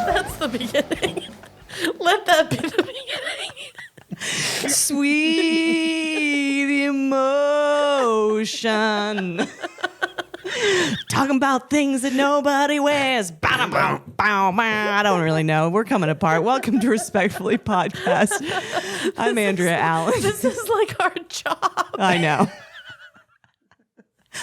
That's the beginning. Let that be the beginning. Sweet emotion. Talking about things that nobody wears. I don't really know. We're coming apart. Welcome to Respectfully Podcast. I'm Andrea Allen. This is like our job. I know.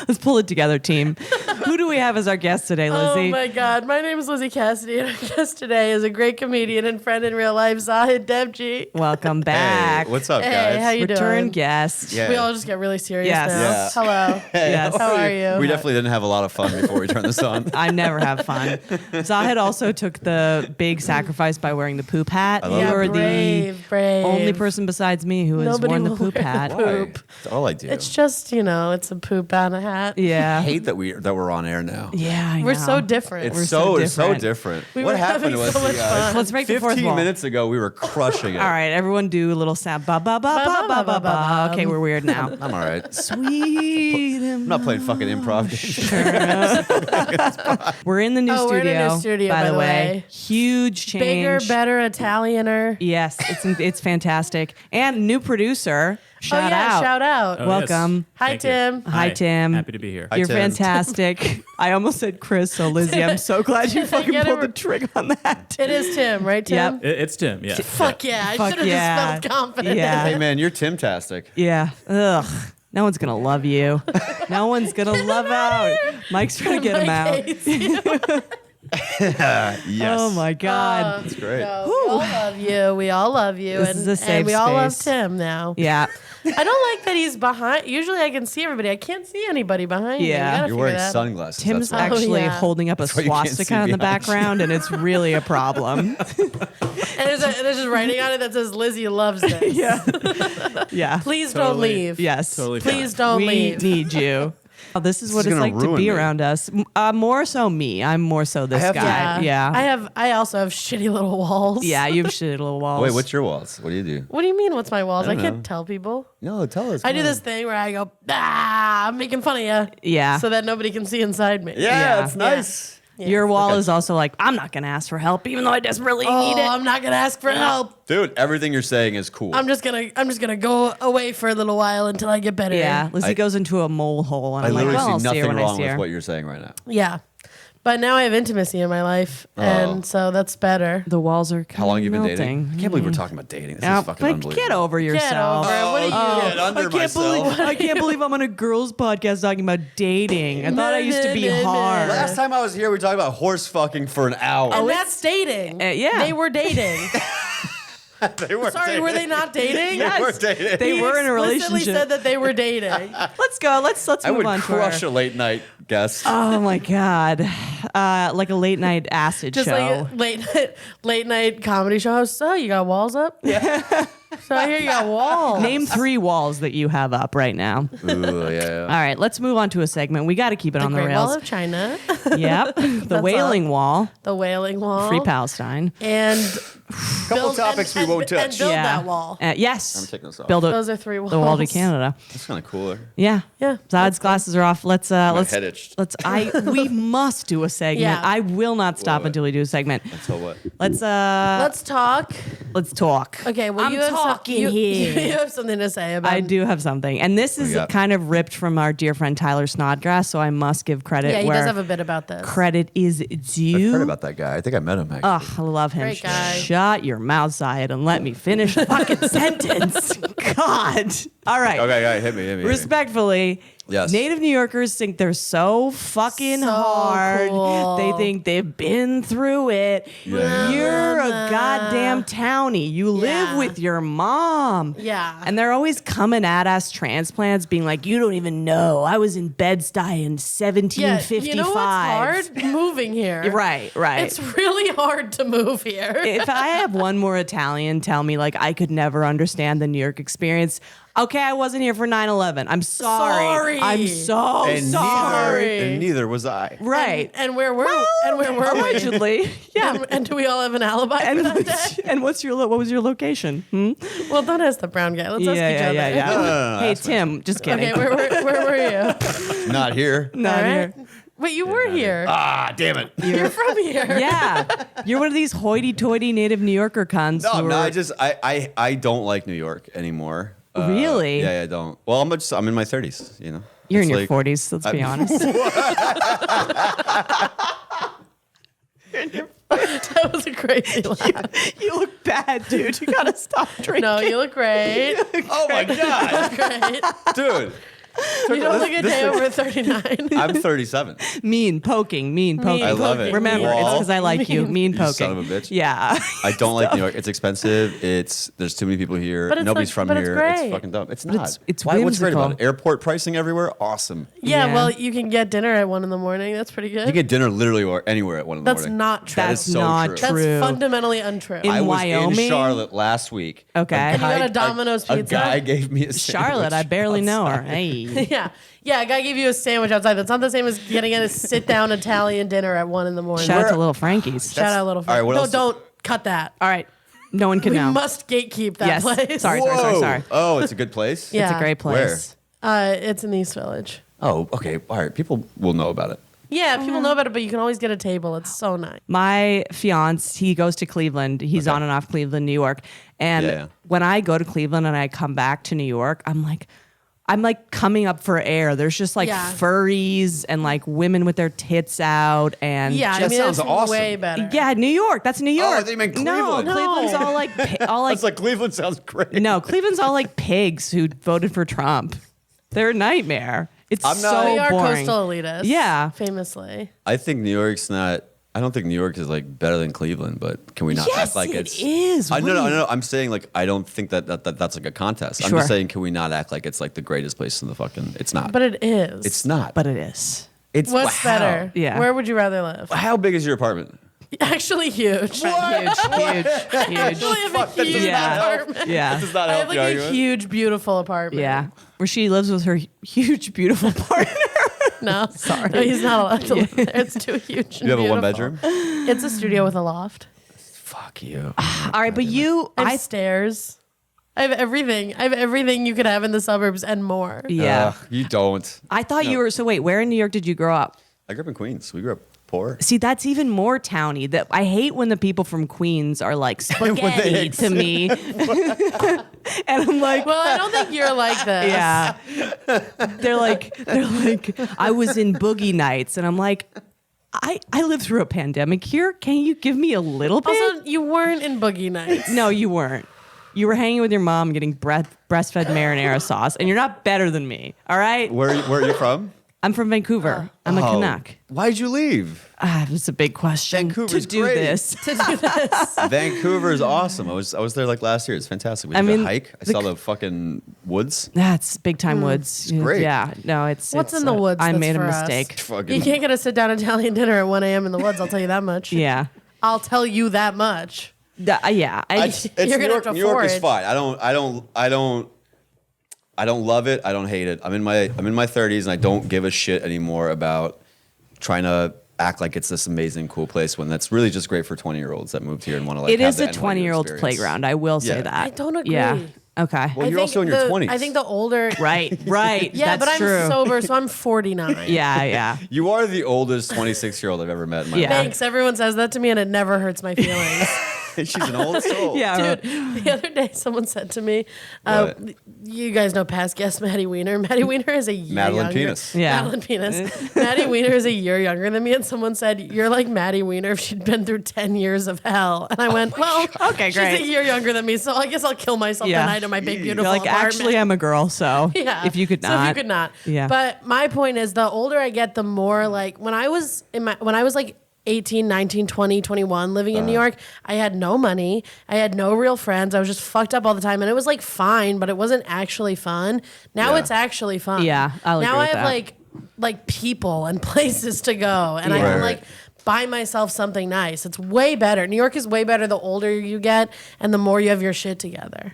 Let's pull it together, team. Who do we have as our guest today, Lizzy? Oh my God. My name is Lizzy Cassidy, and our guest today is a great comedian and friend in real life, Zahid Dewji. Welcome back. Hey, what's up, Hey, guys? how you Return doing? guest. Yeah. We all just get really serious Yes. now. Yeah. Hello. Yes. How are you? We definitely didn't have a lot of fun before we turned this on. I never have fun. Zahid also took the big sacrifice by wearing the poop hat. I love You it. are brave. the only person besides me who has Nobody worn the will poop wear hat. poop. That's all I do. It's just, it's a poop on a hat. I Yeah. hate that we're on air now. Yeah, I We're know. so different. It's We're so so different. We What were happened having to us, so you much guys? fun. Let's break the fourth 15 wall. minutes ago, we were crushing it. All right, everyone do a little sound. Ba, ba, ba, ba, ba, ba, ba. Okay, we're weird now. I'm all right. Sweet. I'm not playing fucking improv games. We're in the new studio. We're in a new studio, by the way. Huge change. Bigger, better, Italianer. Yes, it's fantastic. And new producer. Shout out. Shout out. Oh, Welcome. yes. Hi, Thank you. Tim. Hi, Tim. Happy to be here. Hi, You're Tim. fantastic. I almost said Chris, so Lizzy, I'm so glad you fucking Get it pulled the right. trigger on that. It is Tim, right, Tim? Yep. It's Tim, yeah. Fuck yeah. I Fuck should have yeah. just felt confident. Yeah. Hey, man, you're Tim-tastic. Yeah. Ugh. No one's gonna love you. No one's gonna love out. Mike's trying to get him out. Yes. Oh my God. That's great. No, we all love you. We all love you. This and, is a safe and we all love space. Tim now. Yeah. I don't like that he's behind. Usually I can see everybody. I can't see anybody behind me. Yeah. You gotta You're figure wearing that. sunglasses. Tim's that's why. actually yeah. holding up a why you can't see swastika in the behind you. background, and it's really a problem. And there's just writing on it that says Lizzy loves this. Yeah. Please don't Totally. leave. Yes. Totally Please fine. don't we leave. need you. Oh, this is what is it's gonna like to ruin be me. around us. More so me. I'm more so this have- guy. Yeah. I also have shitty little walls. Yeah, you have shitty little walls. Wait, what's your walls? What do you do? What do you mean? What's my walls? I don't can't know. tell people. No, tell us. I come do on. this thing where I go, I'm making fun of you. Yeah. So that nobody can see inside me. Yeah, Yeah. it's nice. Yeah. Your wall is also like, I'm not going to ask for help, even though I desperately need it. I'm not gonna ask for help. Dude, everything you're saying is cool. I'm just gonna go away for a little while until I get better. Yeah. Lizzy I- goes into a mole hole, and I I'm like, literally well, I'll see see her nothing when I wrong see her. with what you're saying right now. Yeah. But now I have intimacy in my life, and so that's better. The walls are How long have you been melting. dating? I can't believe we're talking about dating. This Yeah, is fucking like, unbelievable. get over yourself. Get over it. What are you? Get under I can't myself. believe I can't believe I'm on a girls' podcast talking about dating. I thought I used to be No. hard. Last time I was here, we talked about horse fucking for an hour. And that's dating. yeah. They were dating. They were Sorry, were they not dating? Yes. They were dating. They He were in a explicitly relationship. said that they were dating. Let's go. Let's I move would on to our. crush a late night guest. Oh my God. Like a late night acid Just show. like a late night comedy show. So you got walls up? Yeah. So I hear you got walls. Name 3 walls that you have up right now. Ooh, yeah. All right, let's move on to a segment. We got to keep it on the Great Wall rails. of China, Yep. The Wailing Wall, the Wailing Wall, Free Palestine. and Couple topics we won't touch. and build Yeah. that wall. Yes. I'm taking this off. Build Those it. are 3 walls. The wall to Canada. That's kind of cooler. Yeah. Yeah. Zahid's glasses are off. Let's My head itched. we must do a segment. Yeah. I will not stop Love it. until we do a segment. So what? Let's Let's talk. talk. Okay. Well, I'm you have talking you, here. You have something to say about. I do have something. And this is got? kind of ripped from our dear friend Tyler Snodgrass, so I must give credit Yeah, he where does have a bit about this. credit is due. I've heard about that guy. I think I met him actually. Ugh, I love him. Great guy. Shut your mouth, Zahid, and let me finish a fucking sentence. God. All right. Okay, hit me. Respectfully, Yes. Native New Yorkers think they're so fucking So hard. cool. They think they've been through it. Yeah. You're a goddamn townie. You live Yeah. with your mom. Yeah. And they're always coming at us transplants being like, you don't even know. I was in Bed-Stuy in 1755. You know what's hard? Moving here. Right. It's really hard to move here. If I have one more Italian tell me like I could never understand the New York experience, okay, I wasn't here for 9/11. I'm sorry. Sorry. I'm so and sorry. neither was I. Right. And where were we? Allegedly. Yeah. And do we all have an alibi for that day? And what was your location? Well, don't ask the brown guy. Let's ask each other. Yeah. Hey, Tim, just kidding. Okay, where were you? Not here. Not All here. right? But you were here. Ah, damn it. You're from here. Yeah, you're one of these hoity-toity native New Yorker cons. No, who no, are- I don't like New York anymore. Really? Yeah, I don't. Well, I'm in my 30s, you know. You're It's in your like- 40s. Let's be honest. That was a crazy laugh. You look bad, dude. You gotta stop drinking. No, you look great. Oh my God. Great. Dude. You don't look a day over 39. I'm 37. Mean poking. I love it. Remember, it's Wall. because I like you. Mean You poking. son of a bitch. Yeah. I don't like New York. It's expensive. There's too many people here. But it's Nobody's like- from but it's here. great. It's fucking dumb. It's not. it's Why? What's great about whimsical. it? Airport pricing everywhere. Awesome. Yeah, Yeah. well, you can get dinner at 1 a.m. That's pretty good. You get dinner literally or anywhere at 1 in the That's morning. not true. That That's is so not true. That's true. fundamentally untrue. In I was Wyoming? in Charlotte last week. Okay. A And you got guy- a Domino's A pizza? guy gave me a Charlotte, I sandwich barely know her. outside. Hey. Yeah, a guy gave you a sandwich outside. That's not the same as getting a sit-down Italian dinner at 1 a.m. Shout out to Little Frankie's. Shout out, little. All right, what no, else is- don't cut that. All right. No one can We know. must gatekeep that Yes. place. Sorry. Whoa. Oh, it's a good place? Yeah. It's a great place. It's in the East Village. Oh, okay. All right. People will know about it. Yeah, people know about it, but you can always get a table. It's so nice. My fiance, he goes to Cleveland. He's on and off Cleveland, New York. And Yeah. when I go to Cleveland and I come back to New York, I'm like coming up for air. There's just like Yeah. furries and like women with their tits out and Yeah, That I mean, sounds it's awesome. way better. yeah, New York. That's New York. I thought you meant No, Cleveland. No. Cleveland's all like all like It's like Cleveland sounds great. no, Cleveland's all like pigs who voted for Trump. They're a nightmare. It's I'm not- so We are boring. coastal elitists. Yeah. Famously. I think New York's not. I don't think New York is like better than Cleveland, but can we not Yes, act like it it's? is. No. I'm saying like I don't think that's like a contest. I'm Sure. just saying, can we not act like it's like the greatest place in the fucking? It's not. But it is. it's not. But it is. it's What's how? better? Yeah. Where would you rather live? How big is your apartment? Actually, huge. Huge. I actually have a huge Yeah. apartment. Yeah. Does not I help have like the a argument. huge, beautiful apartment. Yeah. Where she lives with her huge, beautiful partner. No, sorry. No, he's not allowed to live there. It's too huge. You have a beautiful. 1-bedroom? It's a studio with a loft. Fuck you. All right, but you, I have stairs. I have everything. I have everything you could have in the suburbs and more. yeah. You don't. I thought you were, so wait, where in New York did you grow up? I grew up in Queens. We grew up poor. See, that's even more towny. That I hate when the people from Queens are like spaghetti to me. And I'm like, Well, I don't think you're like this. yeah. They're like, I was in Boogie Nights, and I'm like, I lived through a pandemic here. Can you give me a little bit? Also, you weren't in Boogie Nights. No, you weren't. You were hanging with your mom getting breastfed marinara sauce, and you're not better than me. All right? Where are you from? I'm from Vancouver. I'm a Canuck. Why'd you leave? It's a big question Vancouver's to do great. this. Vancouver is awesome. I was there like last year. It's fantastic. We I did mean, a hike. I saw the fucking woods. That's big time woods. great. Yeah, no, it's What's it's, in the woods? I that's made a for us? mistake. Fucking You can't get a sit-down Italian dinner at 1 a.m. in the woods. I'll tell you that much. Yeah, I'll tell you that much. yeah. It's You're New gonna York. have to New York is forage. fine. I don't love it. I don't hate it. I'm in my 30s and I don't give a shit anymore about trying to act like it's this amazing, cool place when that's really just great for 20-year-olds that moved here and want to like. It have is the a NYU 20-year-old's experience. playground. I will say Yeah. that. I don't agree. Yeah. Okay. Well, you're also in your 20s. I think the older. Right. Yeah, That's but I'm true. sober, so I'm 49. Yeah. You are the oldest 26-year-old I've ever met in my Yeah. Thanks. Everyone says that to me, and it never hurts my feelings. life. She's an old soul. Yeah. Dude, the other day someone said to me, What? you guys know past guest Maddie Weiner. Maddie Weiner is a year Madeline younger. Penis. Yeah. Madeline Penis. Maddie Weiner is a year younger than me, and someone said, you're like Maddie Weiner if she'd been through 10 years of hell. And I went, well, Okay, she's great. a year younger than me, so I guess I'll kill myself Yeah. tonight in my big, You're beautiful like, apartment. actually, I'm a girl, so Yeah. if you could not. So if you could not. Yeah. But my point is, the older I get, the more like when I was like 18, 19, 20, 21 living in New York, I had no money. I had no real friends. I was just fucked up all the time. And it was like fine, but it wasn't actually fun. Now Yeah. it's actually fun. Yeah, I'll now agree I with have that. like people and places to go. And I Right, can right. like buy myself something nice. It's way better. New York is way better the older you get and the more you have your shit together.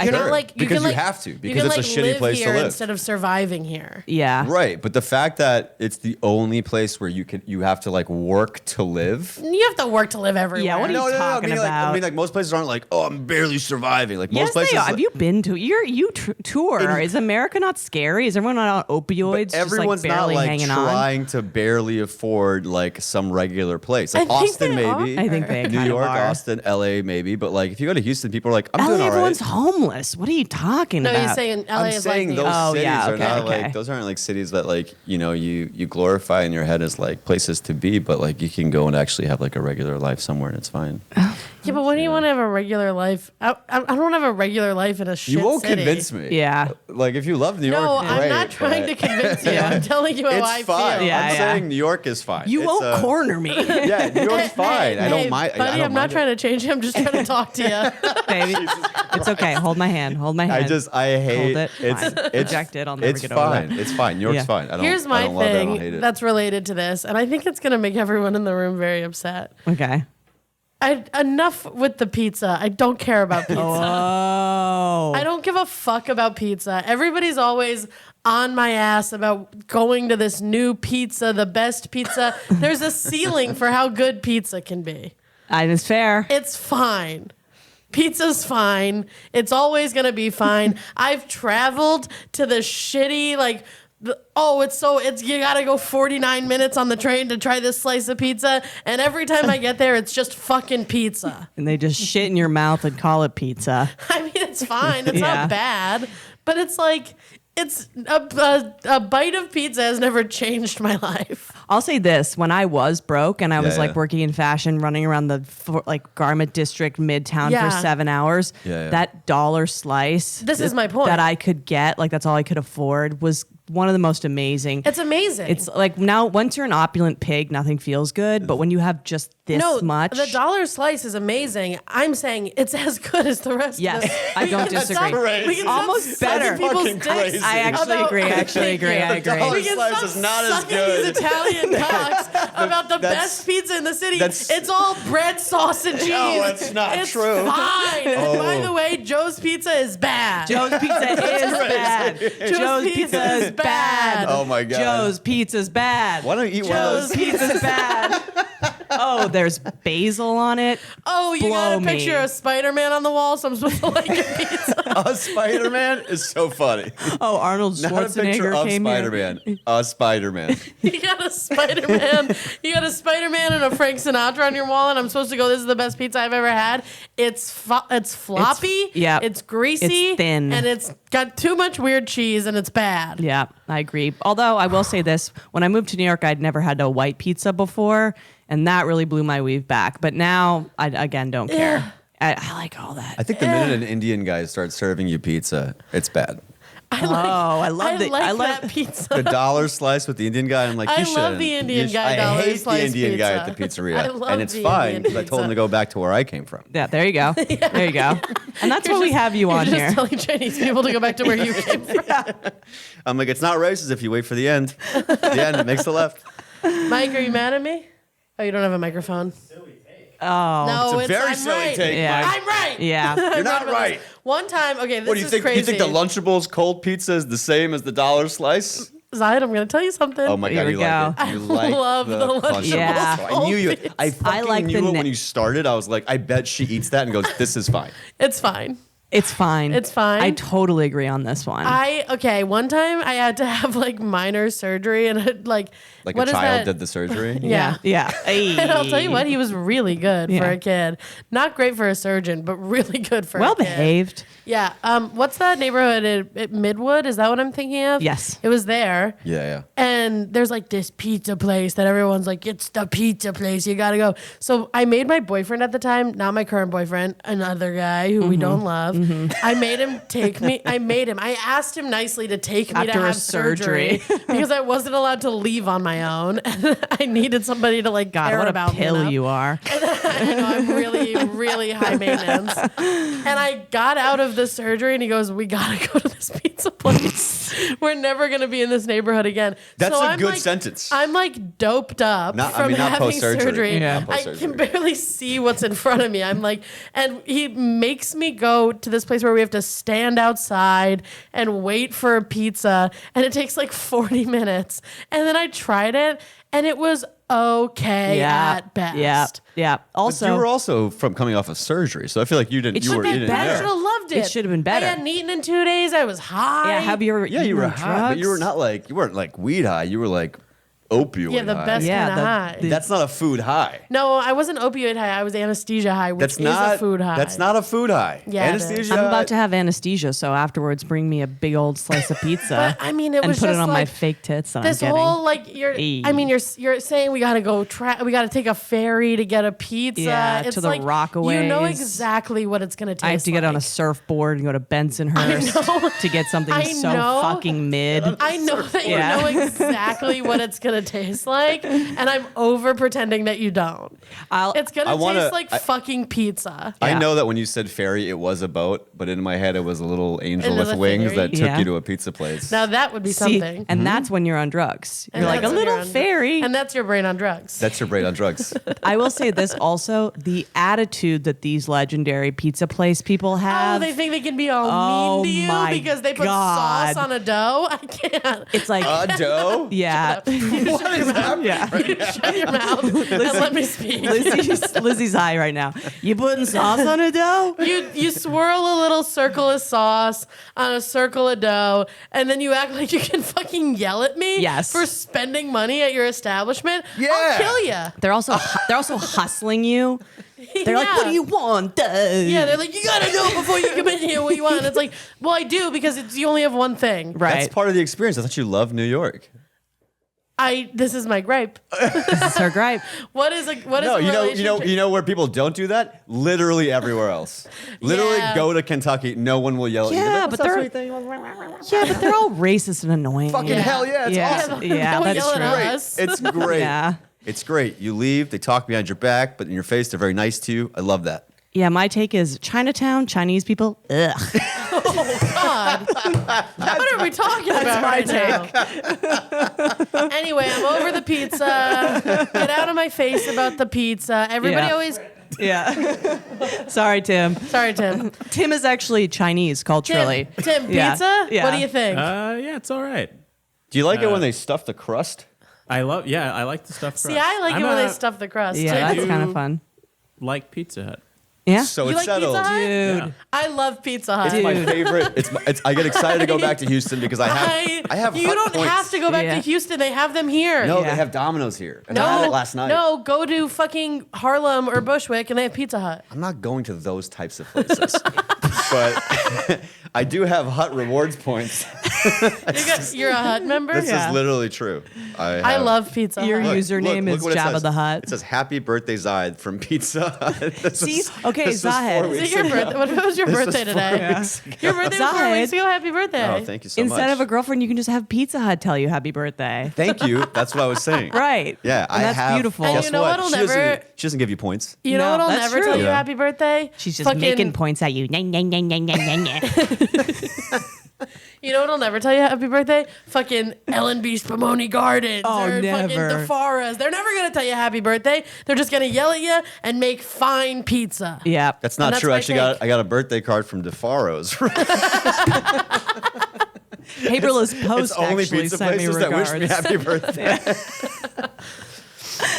You're not like because can, like, you have to, you because can, it's a like, shitty live place to here live. instead of surviving here. Yeah. Right, but the fact that it's the only place where you have to like work to live. You have to work to live everywhere. Yeah, what are you talking I mean, about? like most places aren't like, oh, I'm barely surviving. Like Yes, most places. they are. Have you been to tour? Is America not scary? Is everyone not on opioids? Everyone's just, like, barely not like hanging on? trying to barely afford like some regular place. I Like think Austin, they maybe. are. I think they New kind York, of are. Austin, LA, maybe. But like if you go to Houston, people are like, I'm LA, doing all right. everyone's homeless. What are you talking No, about? he's saying LA I'm is saying like those New York. cities yeah, are okay, not okay. like those aren't like cities that like you glorify in your head as like places to be, but like you can go and actually have like a regular life somewhere and it's fine. Yeah, but when do you want to have a regular life? I don't want to have a regular life in a shit You won't city. convince me. Yeah. Like if you love New York, No, great, I'm not trying to but convince you. I'm telling you how It's I fine. feel. Yeah, I'm yeah. saying New York is fine. You It's, won't corner me, Yeah, New York's fine. I don't mind. buddy. I don't I'm not mind trying it. to change you. I'm just trying to talk to you. baby. It's okay. Hold my hand. Hold my hand. I hate it. It's Fine. it's Reject it. I'll never it's get over fine. that. It's fine. New York's Yeah. fine. I don't. Here's I my don't love it. I don't hate thing it. that's related to this, and I think it's going to make everyone in the room very upset. Okay. Enough with the pizza. I don't care about pizza. Oh. I don't give a fuck about pizza. Everybody's always on my ass about going to this new pizza, the best pizza. There's a ceiling for how good pizza can be. It's fair. It's fine. Pizza's fine. It's always going to be fine. I've traveled to the shitty, like, you gotta go 49 minutes on the train to try this slice of pizza. And every time I get there, it's just fucking pizza. And they just shit in your mouth and call it pizza. I mean, it's fine. It's Yeah. not bad. But it's like, it's a bite of pizza has never changed my life. I'll say this: when I was broke and I was Yeah, like yeah. working in fashion, running around the like garment district midtown Yeah. for 7 hours, Yeah. that dollar slice. This is my point. That I could get, like that's all I could afford, was one of the most amazing. It's amazing. It's like now, once you're an opulent pig, nothing feels good. But when you have just this much, the dollar slice is amazing. I'm saying it's as good as the rest Yes, of it. I don't That's disagree. crazy. We can Almost stop sucking better. people's Fucking dicks crazy. I actually about- agree. I actually agree. I Thank you. agree. dollar We can slice stop is not as sucking good. these Italian cocks about the best pizza in the city. that's- It's all bread, sauce, and cheese. No, it's not it's true. Fine. And by the way, Joe's Pizza is bad. Joe's Pizza is bad. Joe's Pizza is bad. Oh my God. Joe's Pizza's bad. Why don't you eat one of Joe's those? Pizza's bad. Oh, there's basil on it. Oh, you got a Blow picture me. of Spider-Man on the wall, so I'm supposed to like your pizza. A Spider-Man is so funny. Oh, Arnold Not a picture Schwarzenegger of came Spider-Man. here. A Spider-Man. You got a Spider-Man. You got a Spider-Man and a Frank Sinatra on your wall, and I'm supposed to go, this is the best pizza I've ever had. It's floppy. yeah. It's greasy. It's thin. And it's got too much weird cheese, and it's bad. Yeah, I agree. Although I will say this, when I moved to New York, I'd never had a white pizza before, and that really blew my weave back. But now, I again don't care. I like all that. I think the minute an Indian guy starts serving you pizza, it's bad. I I love the- like I love- that pizza. The dollar slice with the Indian guy, I'm like, I you love shouldn't. the Indian You guy I dollar hate the slice Indian guy at the pizza. pizzeria. I love And it's the fine Indian because I told him pizza. to go back to where I came from. Yeah, there you go. There you go. And that's what we have you on You're here. just telling Chinese people to go back to where you came from. I'm like, it's not racist if you wait for the end. The end, it makes the left. Mike, are you mad at me? Oh, you don't have a microphone. Oh, No, It's a very I'm silly right. take, Yeah. Mike. I'm right. yeah. You're not right. One time, okay, this What do you is think? crazy. You think the Lunchables cold pizza is the same as the dollar slice? Zahid, I'm going to tell you something. Oh my Here god, we you go. like it. You like love the Lunchables Yeah. I knew you. cold I fucking like knew the it ne- when you started. I was like, I bet she eats that and goes, this is fine. It's fine. It's fine. It's fine. I totally agree on this one. One time I had to have like minor surgery and Like what a is child that? did the surgery. Yeah. Yeah. And I'll tell you what, he was really good for Yeah. a kid. Not great for a surgeon, but really good for Well a kid. behaved. Yeah. What's that neighborhood at Midwood? Is that what I'm thinking of? Yes. It was there. Yeah, yeah. And there's like this pizza place that everyone's like, it's the pizza place. You got to go. So I made my boyfriend at the time, not my current boyfriend, another guy who we don't love. I made him take me. I asked him nicely to take me to After a have surgery because I wasn't allowed to leave on my own. And I needed somebody to like God, care what a about me pill enough. you are. I know, I'm really, really high maintenance. And I got out of the surgery and he goes, we got to go to this pizza place. We're never going to be in this neighborhood again. That's so a I'm good like, sentence. I'm like doped up Not- I from mean, not having post-surgery. surgery. Yeah. Not I post-surgery. can barely see what's in front of me. I'm like, and he makes me go to this place where we have to stand outside and wait for a pizza. And it takes like 40 minutes. And then I tried it and it was okay at best. Yeah. But Also, you were also from coming off of surgery, so I feel like you didn't. It You should were be in it better. I should there. have loved it. It should have been better. I hadn't eaten in 2 days. I was high. yeah, have you ever Yeah, you were eaten high, but you were drugs? not like you weren't like weed high. You were like opioid. Yeah, the high. best Yeah, kind of high. That's not a food high. No, I wasn't opioid high. I was anesthesia high, which That's is not a food high. That's not a food high. Yeah, it is. Anesthesia. I'm about to have anesthesia, so afterwards bring me a big old slice of pizza. But I mean, it and was put it just on my like fake tits that this I'm getting. whole like you're. Ayy. I mean, you're saying we gotta go. We gotta take a ferry to get a pizza. Yeah, it's to the like, Rockaways. You know exactly what it's gonna taste. I have to get on a like. surfboard and go to Bensonhurst know. to get something I so know. fucking mid. I know that Yeah. you know exactly what it's gonna taste like, and I'm over pretending that you don't. It's gonna I wanna- taste like I- fucking pizza. I Yeah. know that when you said ferry, it was a boat, but in my head, it was a little angel Another with wings ferry? that took Yeah. you to a pizza place. Now that would be See, something. and that's when you're on drugs. And You're like a that's when little you're on- fairy. and that's your brain on drugs. That's your brain on drugs. I will say this also: the attitude that these legendary pizza place people have. Oh, they think they can be all Oh mean to you my because they put God. sauce on a dough? I can't. it's like, Dough? yeah. What is happening? Yeah. Shut your mouth and let me speak. Lizzie's high right now. You putting sauce on a dough? You swirl a little circle of sauce on a circle of dough, and then you act like you can fucking yell at me Yes. for spending money at your establishment. Yeah. I'll kill you. They're also hustling you. They're like, what do you want? Yeah, they're like, you gotta know before you come in here what you want. And it's like, well, I do because you only have one thing. Right. That's part of the experience. I thought you loved New York. This is my gripe. This is her gripe. What is a No, a relationship? you know where people don't do that? Literally everywhere else. Literally Yeah. go to Kentucky, no one will yell at you. Yeah, What's but up, they're- sweet thing? Yeah, but they're all racist and annoying. Fucking Yeah. hell yeah, it's yeah, awesome. yeah, Don't that's yell at true. us. It's great. Yeah. It's great. You leave, they talk behind your back, but in your face, they're very nice to you. I love that. Yeah, my take is Chinatown, Chinese people, ugh. God. What are we talking about right now? Anyway, I'm over the pizza. Get out of my face about the pizza. Everybody Yeah. always. Yeah. Sorry, Tim. Sorry, Tim. Tim is actually Chinese culturally. Tim, Yeah. pizza? Yeah. What do you think? Yeah, it's all right. Do you like it when they stuff the crust? I like the stuffed crust. See, I like it when they stuff the crust. Yeah, too. that's do- kind of fun. like Pizza Hut. Yeah. So You it's like settled. Pizza Hut? Dude. Yeah. I love Pizza Hut. It's my favorite. I get excited to go back to Houston because I have You hot don't points. have to go back Yeah. to Houston. They have them here. No, Yeah. they have Domino's here. And I had it last night. No, go to fucking Harlem or Bushwick and they have Pizza Hut. I'm not going to those types of places. But I do have Hut rewards points. You're a Hut member? This Yeah. is literally true. I have- love Pizza Your Hut. username is what it Jabba says. the Hutt. It says "Happy Birthday, Zahid" from Pizza Hut. This See? is- Okay, this was Zahid. 4 Is weeks it your ago. birthday? What was your This was birthday 4 today? weeks ago. Your birthday was 4 Zahid. weeks ago. Happy birthday. Oh, thank you so much. Instead of a girlfriend, you can just have Pizza Hut tell you happy birthday. Thank you. That's what I was saying. Right. Yeah, And that's have. beautiful. And Guess you know what? what'll She doesn't- never- She doesn't give you points. You know No, what'll that's never true. tell you Yeah. happy birthday? She's just Fucking- making points at you. You know what'll never tell you happy birthday? Fucking L&B Spumoni Gardens Oh, or never. fucking DeFaras. They're never gonna tell you happy birthday. They're just gonna yell at you and make fine pizza. Yeah. That's And not that's true. my Actually, I got a birthday card from DeFaro's. Paperless Post It's only actually pizza sent me places that wish me regards. happy birthday.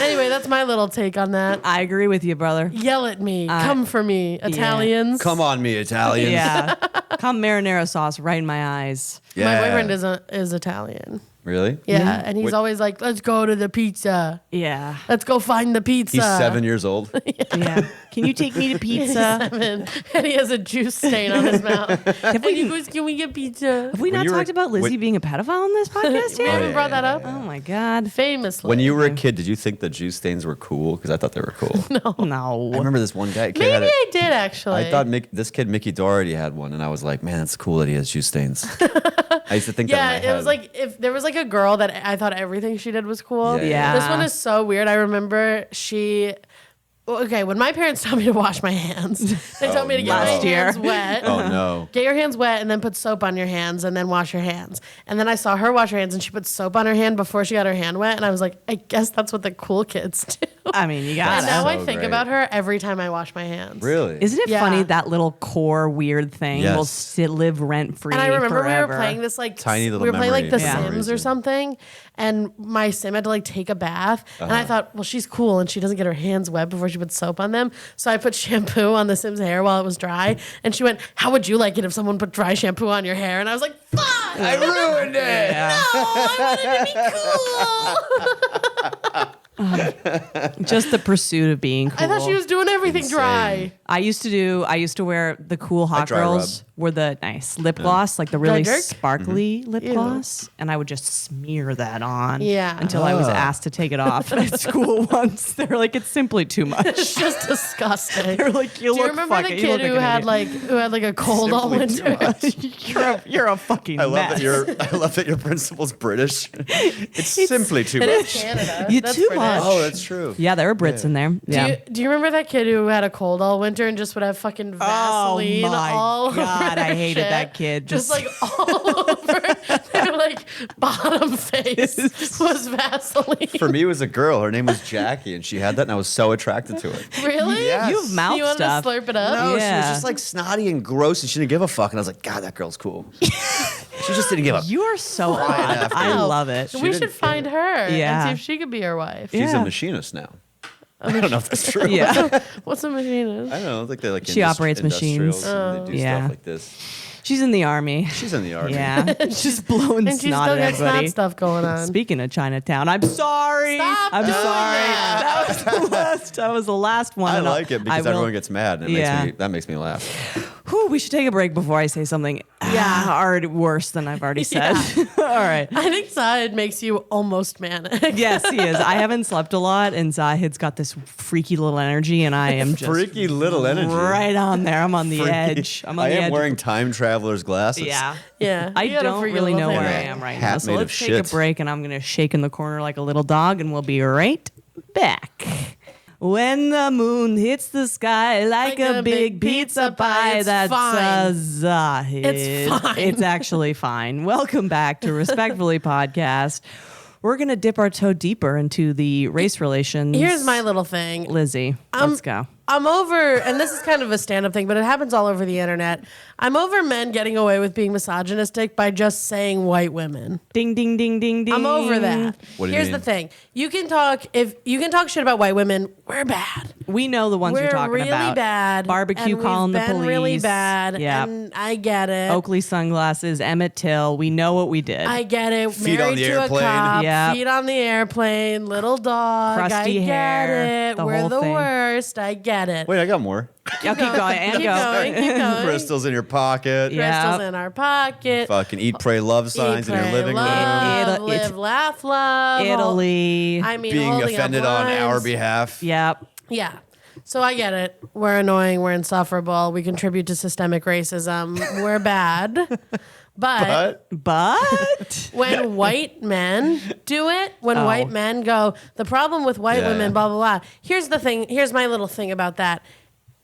Anyway, that's my little take on that. I agree with you, brother. Yell at me. Come for me, Italians. Come on, me Italians. Yeah. Come marinara sauce right in my eyes. Yeah. My boyfriend is Italian. Really? Yeah, and he's Wait. always like, "Let's go to the pizza. Yeah. Let's go find the pizza." He's 7 years old. Yeah. Can you take me to pizza? And he has a juice stain on his mouth. And we- he goes, "Can we get pizza?" Have we When not you were- talked about Lizzie when- being a pedophile on this podcast We yet? haven't yeah, brought that yeah, up. Oh my God. Famously. When you were a kid, did you think the juice stains were cool? Because I thought they were cool. No. I remember this one guy. Kid Maybe had it. I did actually. I thought this kid Mickey Doherty had one, and I was like, man, that's cool that he has juice stains. I used to think Yeah, that in my it was head. like if there was like a girl that I thought everything she did was cool. Yeah, yeah. This one is so weird. I remember she okay, when my parents told me to wash my hands, they told me to get my Last year. hands wet. Oh no. Get your hands wet and then put soap on your hands and then wash your hands. And then I saw her wash her hands and she put soap on her hand before she got her hand wet. And I was like, I guess that's what the cool kids do. I mean, you And got now it. I So think great. about her every time I wash my hands. Really? Isn't it Yeah. funny that little core weird thing will Yes. live rent free? And I remember forever. we were playing this like Tiny little we were playing like The memory for some Sims or reason. something, and my sim had to like take a bath, and Uh-huh. I thought, well, she's cool and she doesn't get her hands wet before she puts soap on them, so I put shampoo on the sim's hair while it was dry, and she went, "How would you like it if someone put dry shampoo on your hair?" And I was like, "Fuck! I ruined it. Yeah. No, I wanted to be cool." Just the pursuit of being cool. I thought she was doing everything Insane. dry. I used to wear the cool hot dry girls were the nice lip gloss, like the really jerk? sparkly lip Ew. gloss. And I would just smear that on Yeah. until I was Oh. asked to take it off at school once. They were like, it's simply too much. It's just disgusting. They're like, you Do you look remember fucking, the you look kid who like an had idiot. like a cold all Simply too winter? much. you're a fucking I love mess. that I love that your principal's British. It's simply too It is much. Canada. You That's too British. much. Oh, that's true. Yeah, there were Brits in there. Yeah. Do you remember that kid who had a cold all winter and just would have fucking Vaseline my all over God, their I hated shit? that kid. Just Just- like all over their like bottom face was Vaseline. For me, it was a girl. Her name was Jackie, and she had that, and I was so attracted to it. Really? Yes. You have mouth You wanted stuff. to slurp it up? No, she was Yeah. just like snotty and gross, and she didn't give a fuck. And I was like, God, that girl's cool. She just didn't give a. You are so Fine odd. after. I Oh, love it. We didn't should care. find her Yeah. and see if she could be our wife. She's Yeah. a machinist now. I don't know if that's true. Yeah. What's a machinist? I don't know. Like they like She operates industrials, machines. and they do Yeah. stuff like this. She's in the army. She's in the army. Yeah. She's blowing And she's snot still at got snot everybody. stuff going on. Speaking of Chinatown, I'm sorry. Stop I'm doing sorry. that. That was the last one. I and like it because will- everyone gets mad, and that makes me laugh. Whew, we should take a break before I say something already worse than I've already said. All right. I think Zahid makes you almost manic. Yes, he is. I haven't slept a lot, and Zahid's got this freaky little energy, and I am just Freaky little energy. right on there. I'm on the Freaky. edge. I'm on I the am edge. wearing time traveler's glasses. Yeah. Yeah. I You got a don't freaky really little know thing. where I Yeah. am right Hat now. So made of let's take shit. a break, and I'm going to shake in the corner like a little dog, and we'll be right back. When the moon hits the sky like a big pizza pie, it's that's fine. Zahid. It's fine. It's actually fine. Welcome back to Respectfully Podcast. We're going to dip our toe deeper into the race relations. Here's my little thing. Lizzy. Let's go. I'm over, and this is kind of a stand-up thing, but it happens all over the internet. I'm over men getting away with being misogynistic by just saying white women. Ding, ding, ding, ding, ding. I'm over that. What do you Here's mean? the thing: you can talk shit about white women. We're bad. We know the ones We're you're talking really about. bad. Barbecue and calling we've the been police. really bad. Yeah. And I get it. Oakley sunglasses, Emmett Till. We know what we did. I get it. Feet Married on the to airplane. a cop. Yeah. Feet on the airplane. Little dog. Crusty I get hair, it. the We're whole the thing. worst. I get it. Wait, I got more. I'll keep going and keep go. going. Keep going. Crystals in your pocket. Yeah. Crystals in our pocket. Fucking eat, pray, love signs Eat, in your pray, living love, room. It'll- live, laugh, love. Italy. I mean, Being holding up offended on our lines. behalf. Yep. Yeah. So I get it. We're annoying. We're insufferable. We contribute to systemic racism. We're bad. But But when white men do it, when white men go, the problem with white Yeah. women, blah, blah, blah. Here's the thing. Here's my little thing about that.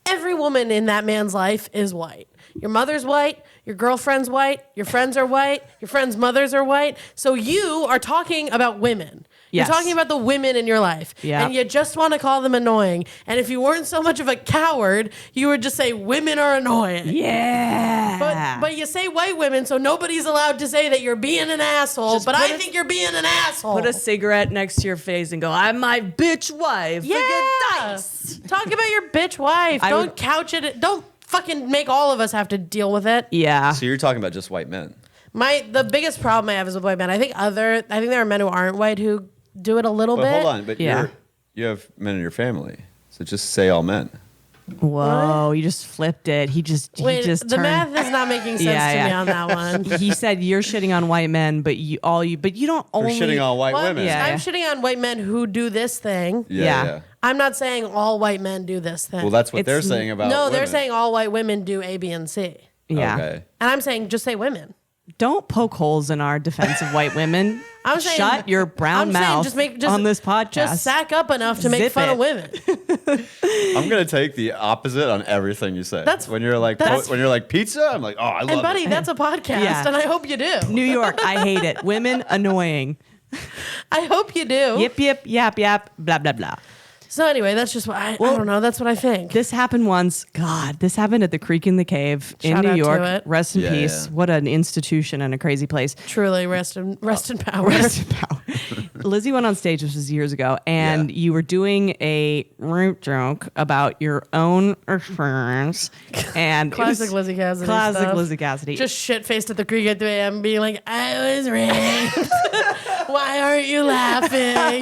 Every woman in that man's life is white. Your mother's white. Your girlfriend's white. Your friends are white. Your friends' mothers are white. So you are talking about women. Yes. You're talking about the women in your life. Yeah. And you just want to call them annoying. And if you weren't so much of a coward, you would just say women are annoying. yeah. But you say white women, so nobody's allowed to say that you're being an asshole. Just But put I a- think you're being an asshole. Put a cigarette next to your face and go, I'm my bitch wife. yeah. Look at dice. Talk about your bitch wife. I Don't would- couch it. Don't fucking make all of us have to deal with it. Yeah. So you're talking about just white men. The biggest problem I have is with white men. I think there are men who aren't white who do it a little But bit. hold on, but Yeah. you have men in your family. So just say all men. Whoa, you just flipped it. He just Wait, just the turned. math is not making sense Yeah, to me yeah. on that one. He said you're shitting on white men, but you don't You're only shitting on white What? women. Yeah. I'm shitting on white men who do this thing. Yeah. I'm not saying all white men do this thing. Well, that's what they're It's- saying about no, they're women. saying all white women do A, B, and C. Yeah. Okay. And I'm saying just say women. Don't poke holes in our defense of white women. I'm saying Shut your brown I'm saying mouth just on this podcast. Just sack up enough to make Zip fun it. of women. I'm gonna take the opposite on everything you say. That's- when you're like that's- when you're like pizza. I'm like, oh, I love And buddy, it. that's a podcast, Yeah. and I hope you do. New York, I hate it. Women, annoying. I hope you do. Yip, yip, yap, yap, blah, blah, blah. So anyway, that's just what I don't know. That's what I think. This happened once. God, this happened at the Creek in the Cave in Shout New out to York. it. Rest in Yeah, peace. yeah. What an institution and a crazy place. Truly, rest in power. Rest in power. Lizzy went on stage, this was years ago, and Yeah. you were doing a rape joke about your own experience. And it was Classic Lizzy Cassidy. Classic stuff. Lizzy Cassidy. Just shit faced at the creek at 3 a.m. being like, I was raped. Why aren't you laughing?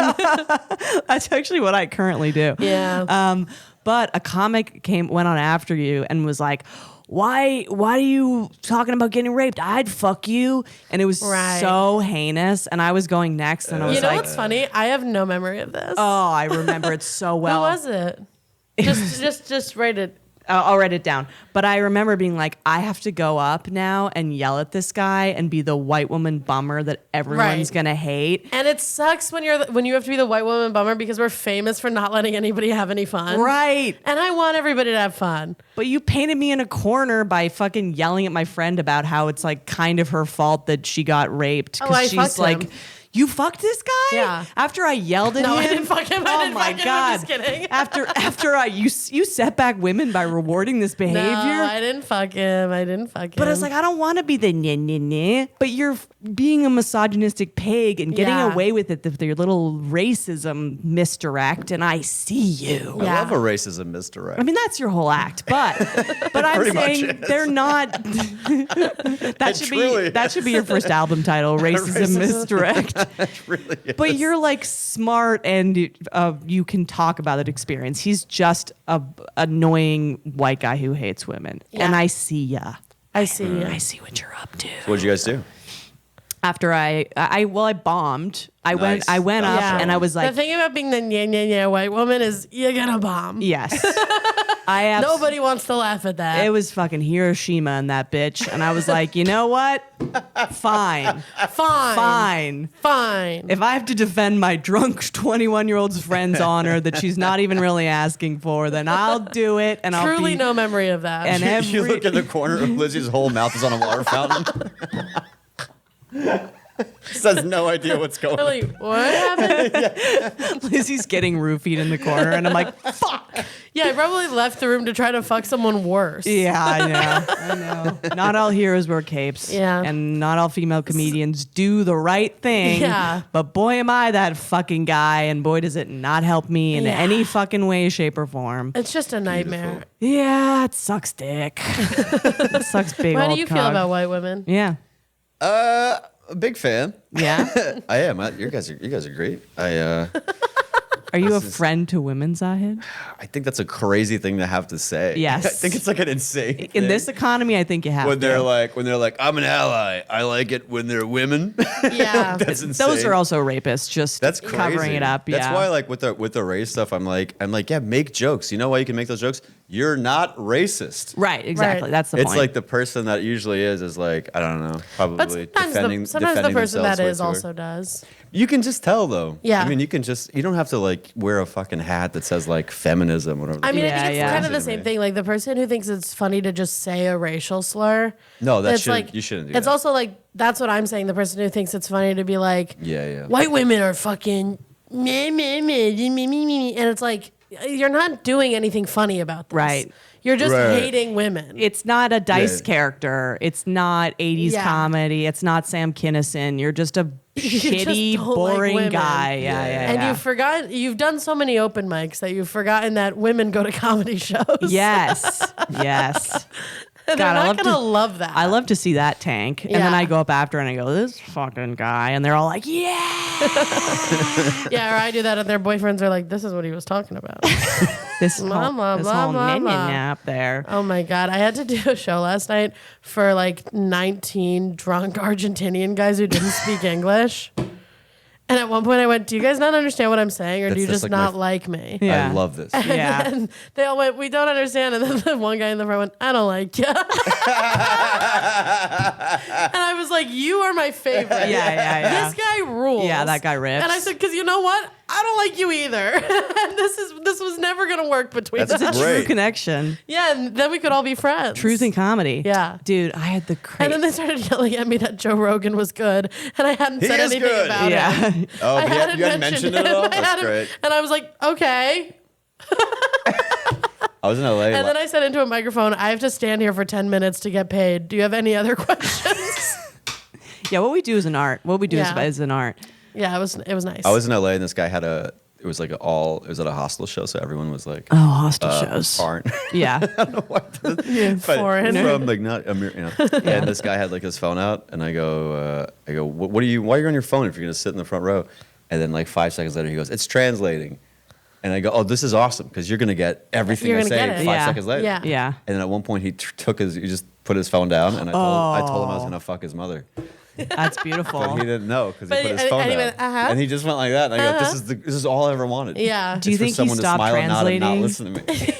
That's actually what I currently do. Yeah. But a comic went on after you and was like, why are you talking about getting raped? I'd fuck you. And it was Right. so heinous. And I was going next and I was You know like, what's funny? I have no memory of this. oh, I remember it so Who well. was it? Just write it. I'll write it down. But I remember being like, I have to go up now and yell at this guy and be the white woman bummer that everyone's Right. gonna hate. And it sucks when you have to be the white woman bummer because we're famous for not letting anybody have any fun. Right. And I want everybody to have fun. But you painted me in a corner by fucking yelling at my friend about how it's like kind of her fault that she got raped. Oh, I She's fucked like, him. you fucked this guy? Yeah. After I yelled at No, him. I didn't fuck him. I Oh didn't my fuck him. God. I'm just kidding. After you set back women by rewarding this behavior. No, I didn't fuck him. But I was like, I don't want to be the nah. But you're being a misogynistic pig and getting Yeah. away with it with your little racism misdirect, and I see you. I Yeah. love a racism misdirect. I mean, that's your whole act, but I'm Pretty much saying is. they're not. that truly should be your first album title, Racism Misdirect. really is. But you're like smart and you can talk about that experience. He's just a annoying white guy who hates women, Yeah. and I see ya. I see you. I see what you're up to. What'd you guys do? After I bombed. I Nice. went up Yeah. and I was like, the thing about being the yeah white woman is you're gonna bomb. yes. Nobody wants to laugh at that. It was fucking Hiroshima and that bitch, and I was like, you know what? Fine. fine. Fine. If I have to defend my drunk 21-year-old's friend's honor that she's not even really asking for, then I'll do it. And I'll Truly be, no memory of that. And You every look in the corner of Lizzie's whole mouth is on a water fountain. Just has no idea what's going on. Like, what happened? Lizzie's getting roofied in the corner, and I'm like, fuck. Yeah, I probably left the room to try to fuck someone worse. Yeah, I know. Not all heroes wear capes. Yeah. And not all female comedians do the right thing. Yeah. But boy, am I that fucking guy, and boy, does it not help me in Yeah. any fucking way, shape, or form. It's just a nightmare. Yeah, it sucks dick. It sucks big How old do you feel cog. about white women? Yeah. A big fan. Yeah. I am. You guys are great. Are you a friend to women, Zahid? I think that's a crazy thing to have to say. Yes. I think it's like an insane In thing. this economy, I think you have when to. they're like, I'm an ally. I like it when they're women. Yeah. That's insane. Those are also rapists, just That's crazy. covering it up. That's yeah. why, like with the race stuff, I'm like, yeah, make jokes. You know why you can make those jokes? You're not racist. Right, exactly. Right. That's the It's point. like the person that usually is like, I don't know, But probably sometimes the person themselves that way is too hard. also does. You can just tell though. Yeah. I mean, you don't have to like wear a fucking hat that says like feminism, whatever. I mean, I Yeah, think it's yeah. kind of the Crazy to same me. thing. Like the person who thinks it's funny to just say a racial slur. No, that it's shouldn't- like you shouldn't do It's that. also like that's what I'm saying. The person who thinks it's funny to be like, Yeah. white women are fucking meh, meh, meh, me, me, me, me. And it's like you're not doing anything funny about this. Right. You're just Right. hating women. It's not a Dice Yeah. character. It's not 80s Yeah. comedy. It's not Sam Kinison. You're just a just shitty, don't like boring women. guy. Yeah, Yeah. yeah, And yeah. you've done so many open mics that you've forgotten that women go to comedy shows. Yes. Yes. They're God, I not love gonna to- love that. I love to see that tank. And then Yeah. I go up after and I go, this fucking guy. And they're all like, yeah. Yeah, or I do that, and their boyfriends are like, "This is what he was talking about." This Blah, whole, blah, this blah, whole blah, blah. nah up there. Oh my god, I had to do a show last night for like 19 drunk Argentinian guys who didn't speak English. And at one point I went, "Do you guys not understand what I'm saying, or do you That's just like not my- like me?" Yeah. I love this. Yeah. And they all went, "We don't understand." And then the one guy in the front went, "I don't like you." And I was like, "You are my favorite." Yeah. This guy rules. Yeah, that guy rips. And I said, "Because you know what? I don't like you either. And this was never gonna work between That's us. great. True connection. Yeah, and then we could all be friends. Truth and comedy. Yeah. Dude, I had the crazy. And then they started yelling at me that Joe Rogan was good, and I hadn't He said is anything good. about it. Yeah. Oh, I but hadn't you hadn't mentioned it at all? I That's hadn't- great. And I was like, okay. I was in LA. And then I said into a microphone, I have to stand here for 10 minutes to get paid. Do you have any other questions? Yeah, what we do is an art. What we do Yeah. is an art. Yeah, it was nice. I was in LA and this guy had it was like it was at a hostel show, so everyone was like, Oh, hostel shows. foreign. Yeah. But foreign. from like not, And this guy had like his phone out, and I go, why are you on your phone if you're gonna sit in the front row? And then like 5 seconds later, he goes, it's translating. And I go, oh, this is awesome because you're gonna get everything You're I gonna say get it. 5 Yeah. seconds later. Yeah. Yeah. And then at one point, he just put his phone down, and I told him I was gonna fuck his mother, That's beautiful. but he didn't know because he But- put his and- phone and he down, went, uh-huh. and he just went like that. And I go, this is all I ever wanted. Yeah. Do you It's for think he someone to stopped smile and nod and not translating? listen to me?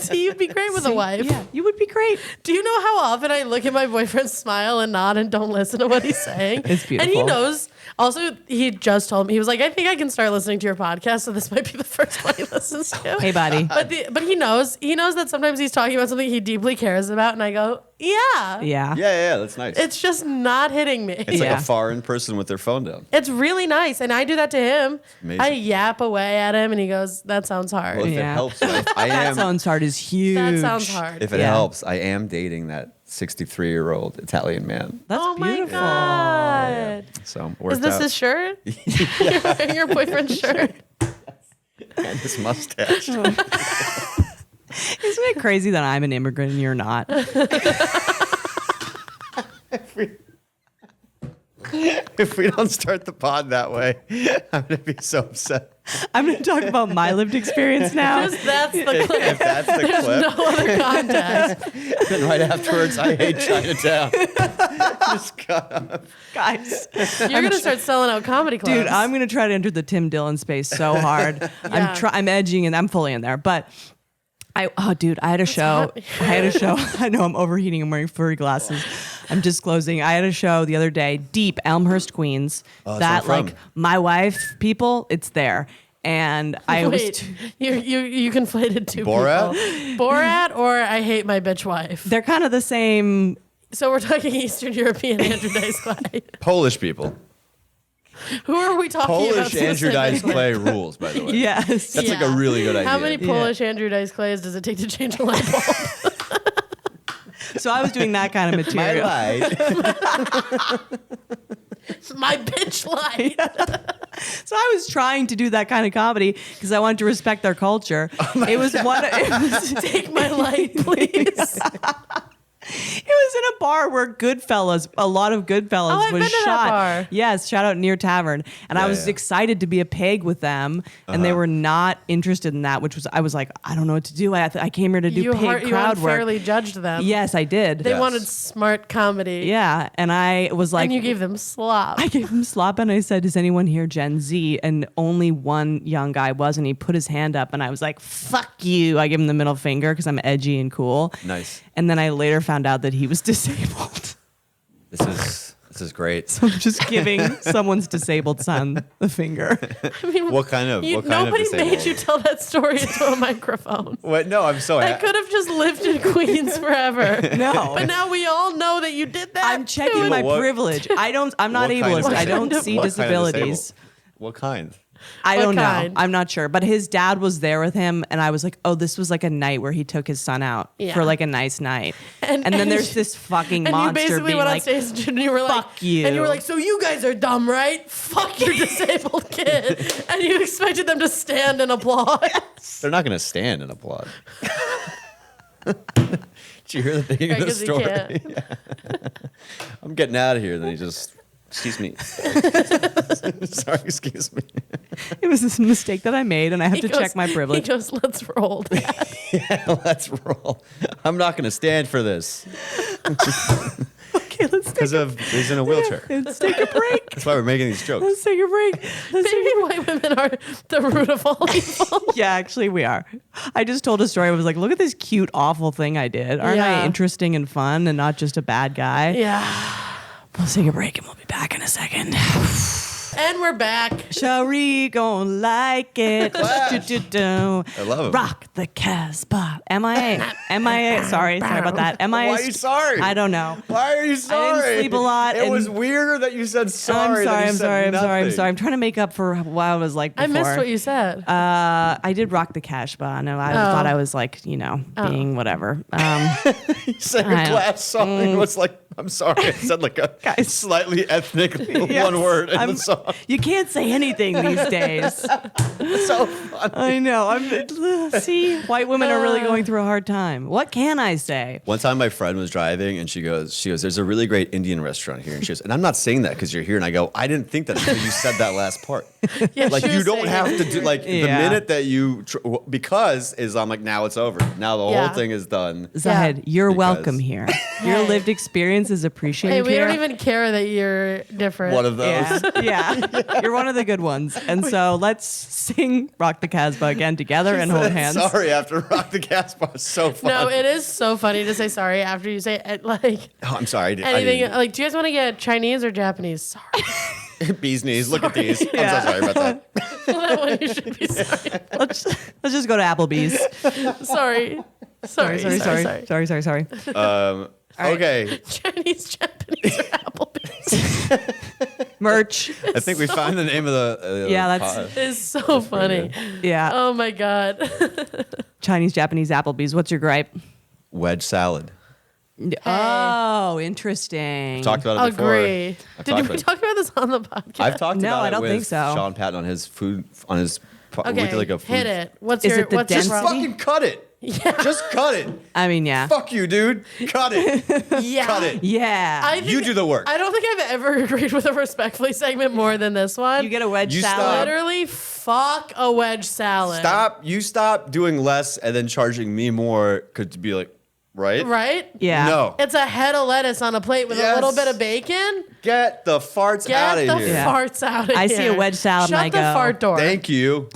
See, you'd be great with a wife. Yeah, you would be great. Do you know how often I look at my boyfriend, smile and nod and don't listen to what he's saying? It's And he beautiful. knows. Also, he just told me, he was like, I think I can start listening to your podcast, so this might be the first one he listens to. Hey, buddy. But he knows that sometimes he's talking about something he deeply cares about, and I go, yeah. Yeah. Yeah, that's nice. It's just not hitting me. It's Yeah. like a foreign person with their phone down. It's really nice, and I do that to him. Amazing. I yap away at him, and he goes, that sounds hard. Well, if Yeah. it helps, I That am. sounds hard is huge. That sounds hard. If it Yeah. helps, I am dating that 63-year-old Italian man. That's oh beautiful. my God. So Is this his shirt? You're wearing your boyfriend's shirt? and his mustache? Isn't it crazy that I'm an immigrant and you're not? If we don't start the pod that way, I'm gonna be so upset. I'm going to talk about my lived experience now. Just that's the clip. If that's the There's clip, no other context. then right afterwards, I hate Chinatown. Just cut off. Guys. You're gonna start selling out comedy clubs, Dude, I'm gonna try to enter the Tim Dillon space so hard. Yeah. I'm edging and I'm fully in there. But I had a show. I know I'm overheating. I'm wearing furry glasses. I'm disclosing. I had a show the other day, deep Elmhurst, Queens. that's That where I'm like from. my wife, people, it's there. And I was. Wait, you conflated two Borat? people. Borat or I hate my bitch wife. They're kind of the same. So we're talking Eastern European Andrew Dice Clay. Polish people. Who are we talking about? Polish Andrew Dice specifically? Clay rules, by the way. Yes. That's like a really good idea. How many Yeah. Polish Andrew Dice Clays does it take to change a light bulb? So I was doing that kind of My material. life. My bitch light. So I was trying to do that kind of comedy because I wanted to respect their culture. It was Take my light, please. It was in a bar where Goodfellas, a lot of Goodfellas Oh, I've was been to that shot. bar. Yes, shout out Near Tavern. And I Yeah, was yeah. excited to be a peg with them, and they were not interested in that, which was, I was like, I don't know what to do. I came here to do paid You crowd work. unfairly judged them. Yes, I did. They Yes. wanted smart comedy. Yeah, and I was like, And you gave them slop. I gave him slop and I said, is anyone here Gen Z? And only one young guy was, and he put his hand up and I was like, fuck you. I gave him the middle finger because I'm edgy and cool. Nice. And then I later found out that he was disabled. This is great. So I'm just giving someone's disabled son the finger. I mean, What kind of nobody disabled? made you tell that story into a microphone. What? No, I'm so I happy. could have just lived in Queens forever. No. But now we all know that you did that. I'm checking too. my What- privilege. I'm not What kind of ableist. I don't disabled? see What kind of disabilities. disabled? What kind? I What don't know. kind? I'm not sure. But his dad was there with him, and I was like, oh, this was like a night where he took his son out Yeah. for like a nice night. And- And then and there's you- this fucking And you monster basically being went on like, stage and you were like, "Fuck you." And you were like, so you guys are dumb, right? Fuck your disabled kid. And you expected them to stand and applaud. They're not going to stand and applaud. Did you hear the beginning Right, of the 'cause he story? can't. Yeah. I'm getting out of here. Then he just, excuse me. Sorry, excuse me. it was this mistake that I made, and I have He to goes- check my privilege. He goes, let's roll. Let's roll. I'm not going to stand for this Okay, because he's in a wheelchair. let's take a break. That's why we're making these jokes. Let's take a break. Let's take Maybe white women are the root of all evil. Yeah, actually, we are. I just told a story. I was like, look at this cute, awful thing I did. Aren't Yeah. I interesting and fun and not just a bad guy? Yeah. We'll take a break and we'll be back in a second. And we're back. Shari gon' like it. Do-do-do. I love it. Rock the Casbah. MIA. MIA. Sorry about that. MIA. Why are you sorry? I don't know. Why are you sorry? I didn't sleep a lot. It was and- weirder that you said sorry. I'm than sorry. you I'm said sorry. I'm nothing. sorry. I'm trying to make up for what I was like before. I missed what you said. I did rock the Casbah. No, I thought I was like, being whatever. You said your I don't- class song was like, I'm sorry, I said like a Guys. slightly ethnic Yes, one word in I'm- the song. You can't say anything these days. It's so funny. I know. See, white women are really going through a hard time. What can I say? One time my friend was driving and she goes, there's a really great Indian restaurant here. And she goes, and I'm not saying that because you're here. And I go, I didn't think that until you said that last part. Yeah, Like she you was don't saying have it. to do like the Yeah. minute that you because is I'm like now it's over. Now the Yeah. whole thing is done. Zahid, you're Because- welcome here. Your Hey. lived experience is appreciated Hey, we here. don't even care that you're different. One of those. Yeah. You're one of the good ones. And so let's sing Rock the Casbah again together and hold hands. Sorry, after Rock the Casbah. It's so fun. No, it is so funny to say sorry after you say it, like Oh, I'm sorry. I anything. didn't- Like, do you guys want to get Chinese or Japanese? Sorry. Bee's knees. Look at these. I'm Yeah. so sorry about that. That one you should be sorry. Let's just go to Applebee's. Sorry. Sorry. Okay. Chinese, Japanese, or Applebee's Merch. I think we found the name of the. Yeah, that's- pod. is so funny. Yeah. Oh my god. Chinese, Japanese, Applebee's. What's your gripe? Wedge salad. Oh, interesting. Talked about it before. Agree. I've Did talked we about it. talk about this on the podcast? I've talked No, about I it don't with think so. Sean Patton on his food we Okay, did like a food. hit it. What's Is your it the what's your Just density? fucking cut it. Yeah. Just cut it. I mean, yeah. Fuck you, dude. Cut it. Yeah. Cut it. Yeah. I You think- do the work. I don't think I've ever agreed with a respectfully segment more than this one. You get a wedge You salad. stop. Literally, fuck a wedge salad. Stop doing less and then charging me more could be like, right? Right? Yeah. No. It's a head of lettuce on a plate with a Yes. little bit of bacon. Get the farts out Get of the here. Yeah. farts out of I here. see a wedge salad Shut and I the go, fart door. Thank you.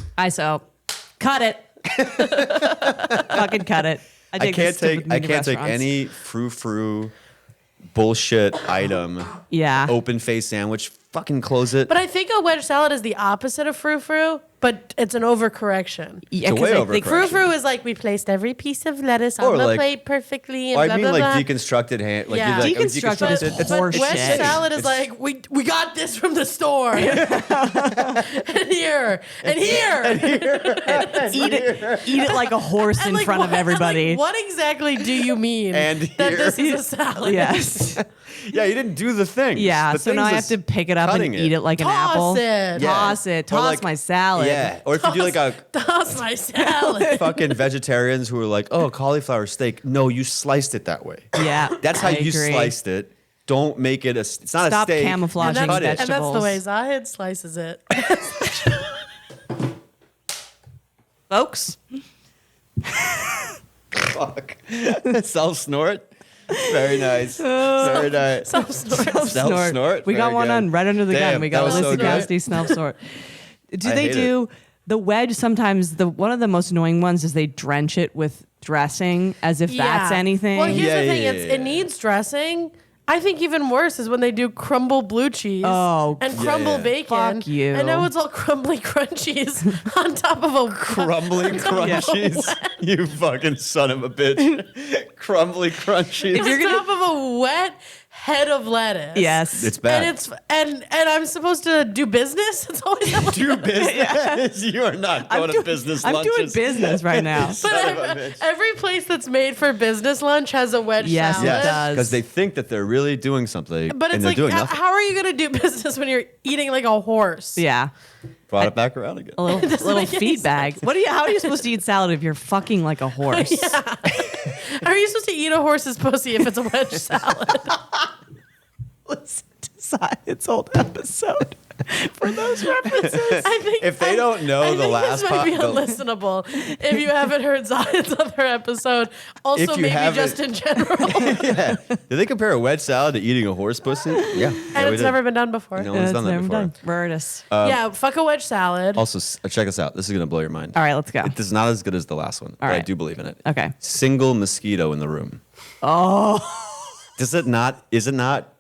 Cut it. Fucking cut it. I dig can't this stupid take mini restaurants. any frou-frou bullshit item. Yeah. Open face sandwich. Fucking close it. But I think a wedge salad is the opposite of frou-frou, but it's an overcorrection. Yeah, It's a 'cause way I over think correction. Frou-frou is like we placed every piece of lettuce Or on the like- plate perfectly and Well, blah, I mean blah, like blah. deconstructed hand. Like, Yeah. you're like, Deconstructed is it's- But horse wedge shit. salad is like we got this from the store, and here and here, Eat it like a horse And in like, front of what- everybody. Like, what exactly do you mean And that here. this is a salad? Yes. Yeah, you didn't do the thing. Yeah. The So now thing's I have is to pick it up and cutting eat it like an Toss apple. it. Yeah. Toss it. Or Toss like- my salad. Yeah. Or if you do like a Toss my salad. fucking vegetarians who are like, oh, cauliflower steak. No, you sliced it that way. Yeah. That's how I you agree. sliced it. Don't make it it's not Stop a steak. camouflaging And Cut it. that's, and that's the vegetables. way Zahid slices it. Folks. Fuck. Self snort. Very nice. Very nice. Self-snort. Self-snort. We got Very one good. on right under the Damn, gun. We that got was so Lizzy good. Cassidy self-snort. Do I they hate do the wedge? Sometimes one of the most annoying ones is they drench it with dressing as if that's anything. Well, here's Yeah, the thing: yeah, it yeah. needs dressing. I think even worse is when they do crumble blue cheese Oh, and yeah, crumble yeah. Bacon. Fuck you. I know it's all crumbly crunchies on top of a Crumbly crunchies. You fucking son of a bitch. Crumbly crunchies. on top of a wet head of lettuce. Yes. It's bad. And it's and I'm supposed to do business. It's always that do business. You are not going to business I'm lunches. doing business right now. Son of a bitch. Every place that's made for business lunch has a wedge Yes, salad. it does. Because they think that they're really doing something, But and it's they're like, doing nothing. how are you going to do business when you're eating like a horse? Yeah. Brought it back around again. A little make any feed bag. How are you supposed to eat salad if you're fucking like a horse? How are you supposed to eat a horse's pussy if it's a wedge salad? Listen to Zahid's old episode for those references. I think If they don't know I the think last this might be po- the- unlistenable. If you haven't heard Zahid's other episode, also If you maybe haven't- just in general, Yeah. Did they compare a wedge salad to eating a horse pussy? Yeah. and it's never been done before. No one's done that before. Vertus. Yeah, fuck a wedge salad. Also, check this out. This is going to blow your mind. All right, let's go. This is not as good as the last one, but I right. do believe in it. Okay. Single mosquito in the room. Oh, Is it not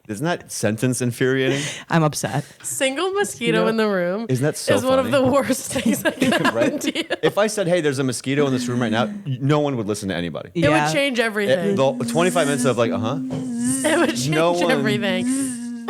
Isn't that sentence infuriating? I'm upset. Single mosquito You know, in the room isn't that so is one of funny? the worst things that can happen Right? to you. If I said, "Hey, there's a mosquito in this room right now," no one would listen to anybody. It would change everything. The 25 minutes of like, It would change No one- everything.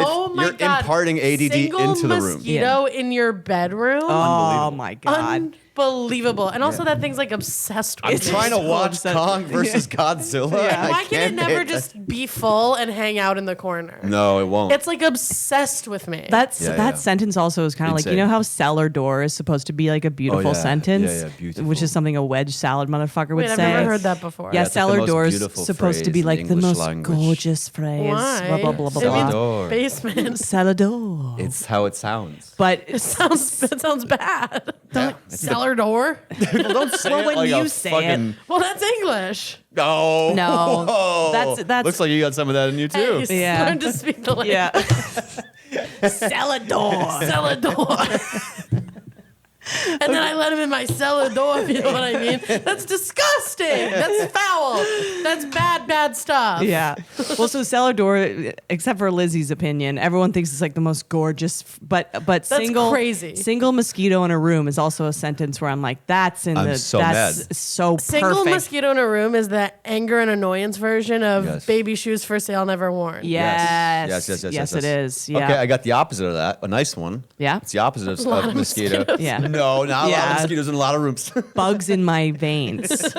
Oh my you're God. imparting ADD Single into the room. mosquito in your bedroom. Oh my God. Unbelievable. And also that thing's like obsessed with I'm me. trying to so watch upset. Kong versus Godzilla. Yeah. and I Why can it can't never hit that. just be full and hang out in the corner? No, it won't. It's like obsessed with me. That Yeah. sentence also is kind of like, you Insane. know how cellar door is supposed to be like a beautiful yeah. sentence? Yeah, beautiful. Which is something a wedge salad motherfucker would Wait, I've say. never heard that before. Yeah, it's like the cellar most door is beautiful supposed to be phrase in like the the English most language. gorgeous phrase. Why? Blah, blah, blah, blah, It blah. means Door. basement. Cellar door. It's how it sounds. But It sounds bad. Yeah. Cellar door. People don't say Well, it when like you a say fucking, Well, that's English. No. No. Whoa. That's- Looks like you got some of that in you too. Hey, Yeah. learn to speak the language. yeah. cellar door. Cellar door. And then I let him in my cellar door, if you know what I mean. That's disgusting. That's foul. That's bad stuff. Yeah. Well, so cellar door, except for Lizzie's opinion, everyone thinks it's like the most gorgeous. But single crazy. Single mosquito in a room is also a sentence where I'm like, that's I'm so that's mad. so Single perfect. mosquito in a room is the anger and annoyance version of Yes. baby shoes for sale, never worn. Yes. Yes, it is. Yeah. Okay, I got the opposite of that. A nice one. Yeah? It's the opposite of, lot of of mosquito. mosquitoes. Yeah. No, not a lot Yeah. of mosquitoes in a lot of rooms. Bugs in my veins.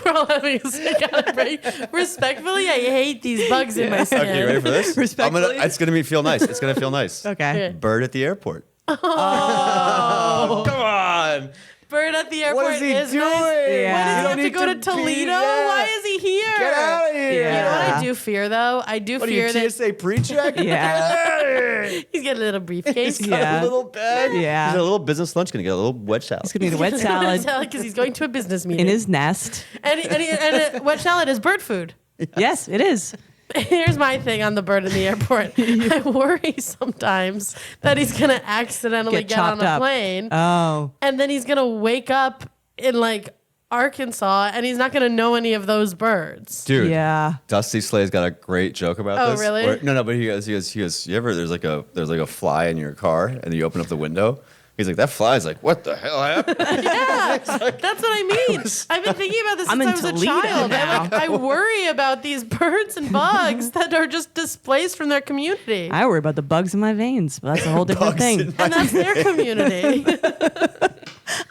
We're all having a psychotic break. Respectfully, I hate these bugs in my skin. Okay, you ready for this? Respectfully? It's gonna feel nice. It's gonna feel nice. Okay. Okay. Bird at the airport. Oh, come on. Bird at the airport What is he is doing? nice. Yeah. Why does You he have don't to need go to to Toledo? be- yeah. Why is he here? Get out of here. You know what Yeah. I do fear though? I do What are fear you, that TSA pre-check? Yeah. he's getting a little briefcase. He's got Yeah. a little bag. Yeah. He's got a little business lunch. Gonna get a little wedge salad. It's going to be the wet salad because he's going to a business meeting. in his nest. and wedge salad is bird food. Yes, it is. Here's my thing on the bird in the airport. I worry sometimes that he's gonna accidentally get on chopped a up. plane, Oh. and then he's gonna wake up in like Arkansas, and he's not gonna know any of those birds. Dude. Yeah. Dusty Slay's got a great joke about Oh, this. really? No, but he goes, you ever, there's like a fly in your car and you open up the window. He's like, that fly's like, what the hell happened? Yeah, that's what I mean. I've been thinking about this I'm since I in was a Toledo child. now. I worry about these birds and bugs that are just displaced from their community. I worry about the bugs in my veins, but that's a whole different Bugs in thing. And that's their community.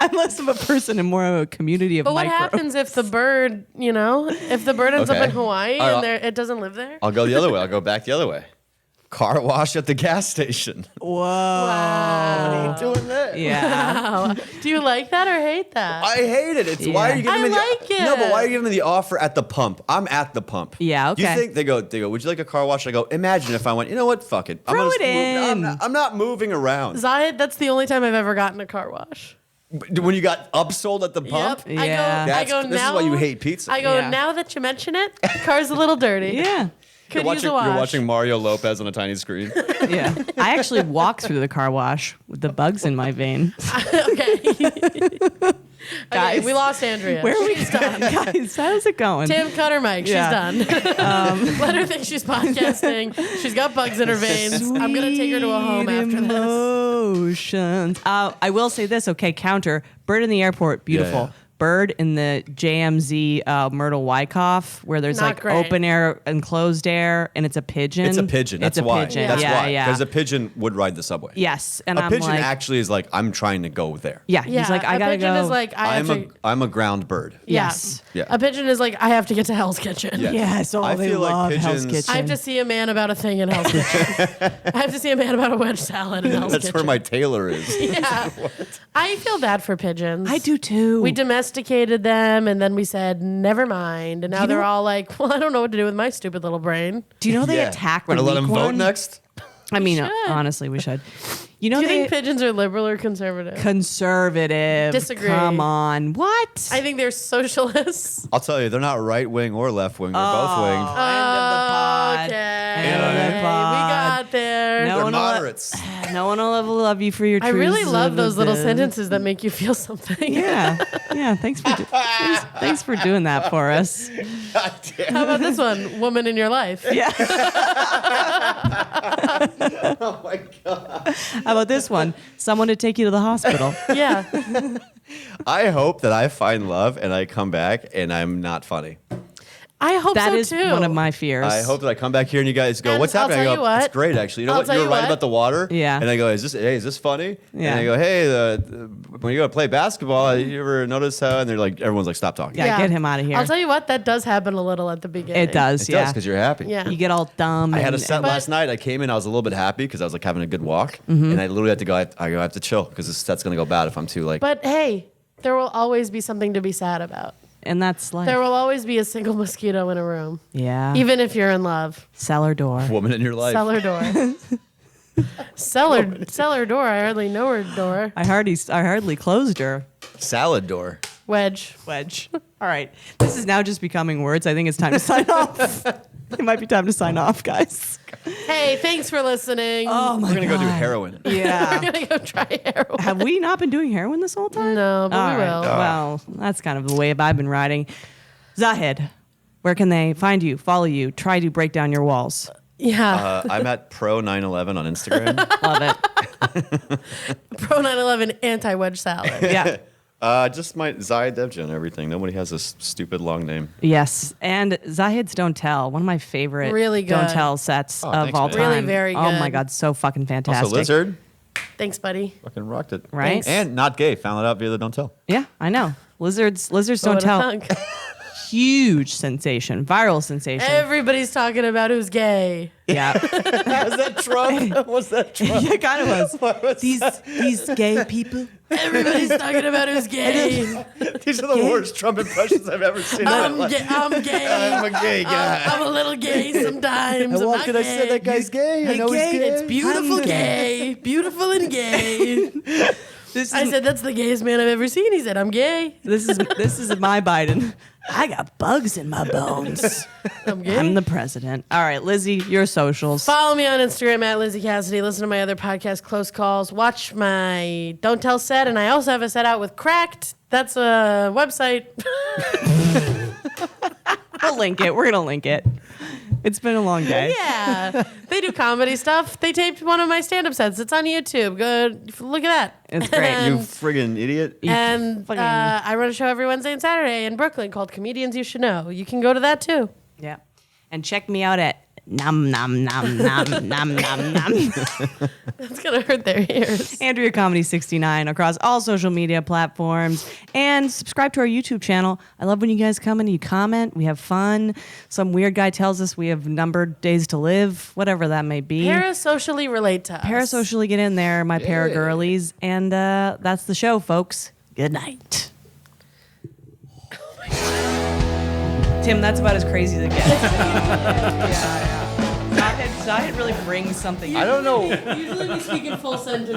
I'm less of a person and more of a community of But what microbes. happens if the bird, if the bird ends up Okay. in Hawaii All right, and it doesn't live there? I'll go the other way. I'll go back the other way. Car wash at the gas station. Whoa. Wow. Doing that. Yeah. Wow. Do you like that or hate that? I hate it. It's why are you giving I me the like it. No, but why are you giving me the offer at the pump? I'm at the pump. Yeah, You okay. think they go, would you like a car wash? I go, imagine if I went, you know what? Fuck it. Throw gonna it just move- in. I'm not moving around. Zahid, that's the only time I've ever gotten a car wash. When you got upsold at the pump? Yep. Yeah. I go This is now. why you hate pizza. I go, Yeah. now that you mention it, car's a little dirty. Yeah. Could You're use a wash. watching Mario Lopez on a tiny screen. Yeah. I actually walk through the car wash with the bugs in my vein. Okay. Okay, Guys, we lost Andrea. Where are we She's done. Guys, how's it going? Tim, cut her mic. Yeah. She's done. Let her think she's podcasting. She's got bugs in her veins. I'm going to take her to a home after this. Emotions. I will say this. Okay, counter. Bird in the airport, beautiful. Yeah. Bird in the JMZ Myrtle Wyckoff, where there's Not like great. open air and closed air, and it's a pigeon. It's a pigeon. That's it's a why. pigeon. That's yeah, why. yeah. Because a pigeon would ride the subway. Yes, and A I'm pigeon like, actually is like, I'm trying to go there. yeah. Yeah, He's like, I a gotta pigeon go. is like, I have to. I'm a ground bird. Yeah. Yes. Yeah. A pigeon is like, I have to get to Hell's Kitchen. Yeah. Yes, oh, I they feel like love Hell's pigeons- Kitchen. I have to see a man about a thing in Hell's Kitchen. I have to see a man about a wedge salad in Hell's That's Kitchen. where my tailor is. Yeah. I feel bad for pigeons. I do too. We domesticated them and then we said, never mind. And now you they're know- all like, well, I don't know what to do with my stupid little brain. Do you know they Yeah. attack the Wanna let weak him vote one? next? I mean, should. honestly, we should. You know, Do you they think pigeons are liberal or conservative? conservative. Disagree. Come on, what? I think they're socialists. I'll tell you, they're not right wing or left wing. They're both winged. End of the pod. Okay. End of the We pod. got there. No They're one will- moderates. No one will ever love you for your I truth. really love those little sentences that make you feel something. Yeah. Yeah. Thanks for doing that for us. How about this one? Woman in your life. Yeah. Oh my God. How about this one? Someone to take you to the hospital. Yeah. I hope that I find love and I come back and I'm not funny. I hope That so is too. one of my fears. I hope that I come back here and you guys go, And what's I'll happening? I tell go, you what. it's great actually. You know I'll what? tell You're you right what. about the water. Yeah. And I go, is this funny? Yeah. And I go, hey, when you go to play basketball, you ever notice how? And they're like, everyone's like, stop talking. Yeah, get him out of here. I'll tell you what, that does happen a little at the beginning. It does. It Yeah. does because you're happy. Yeah. You get all dumb. I had a and- set But- last night. I came in. I was a little bit happy because I was like having a good walk, Mm-hmm. and I literally had to go. I have to chill because this set's gonna go bad if I'm too like. But hey, there will always be something to be sad about. And that's like, There will always be a single mosquito in a room, yeah. even if you're in love. cellar door. woman in your life. Cellar door. cellar door. I hardly know her door. I hardly closed her. Salad door. Wedge. Wedge. All right. This is now just becoming words. I think it's time to sign off. It might be time to sign off, guys. Hey, thanks for listening. Oh my We're gonna go do God. heroin. We're Yeah. gonna go try heroin. Have we not been doing heroin this whole time? No, but All we right. will. Well, that's kind of the wave I've been riding. Zahid, where can they find you, follow you, try to break down your walls? Yeah. I'm at Pro 911 on Instagram. Love it. Pro 911 anti-wedge salad. Yeah. Just my Zahid Dewji and everything. Nobody has this stupid long name. Yes. And Zahid's Don't Tell, one of my favorite Really Don't good. Tell sets of thanks, all man. time. Really very Oh my good. God, so fucking fantastic. Also, Lizard. Thanks, buddy. Fucking rocked it. Right? Thanks. And not gay. Found it out via the Don't Tell. Yeah, I know. Lizards What don't a tell. thunk. Huge sensation, viral sensation. Everybody's talking about who's gay. Yeah. Was that Trump? Was that Trump? Yeah, it kind of was. These gay people. Everybody's talking about who's gay. These are the worst Trump impressions I've ever seen. I'm gay. I'm gay. I'm a gay guy. I'm a little gay sometimes. I'm not gay. gay. I know he's gay. It's beautiful gay. Beautiful and gay. This I is said, that's the gayest man I've ever seen. He said, I'm gay. this is my Biden. I got bugs in my bones. I'm gay. I'm the president. All right, Lizzy, your socials. Follow me on Instagram at Lizzy Cassidy. Listen to my other podcast, Close Calls. Watch my Don't Tell set. And I also have a set out with Cracked. That's a website. We'll link it. We're gonna link it. It's been a long day. Yeah. They do comedy stuff. They taped one of my stand-up sets. It's on YouTube. Go look at that. It's great. You And- friggin' idiot. And fucking- I run a show every Wednesday and Saturday in Brooklyn called Comedians You Should Know. You can go to that too. Yeah. And check me out at nom nom nom nom nom nom nom. That's going to hurt their ears. Andrea Comedy 69 across all social media platforms, and subscribe to our YouTube channel. I love when you guys come and you comment. We have fun. Some weird guy tells us we have numbered days to live, whatever that may be. Parasocially relate to us. Parasocially get in there, my paragirlies, and that's the show, folks. Good night. Tim, that's about as crazy as it gets. Zahid really brings something. I don't know. Usually we speak in full sentence.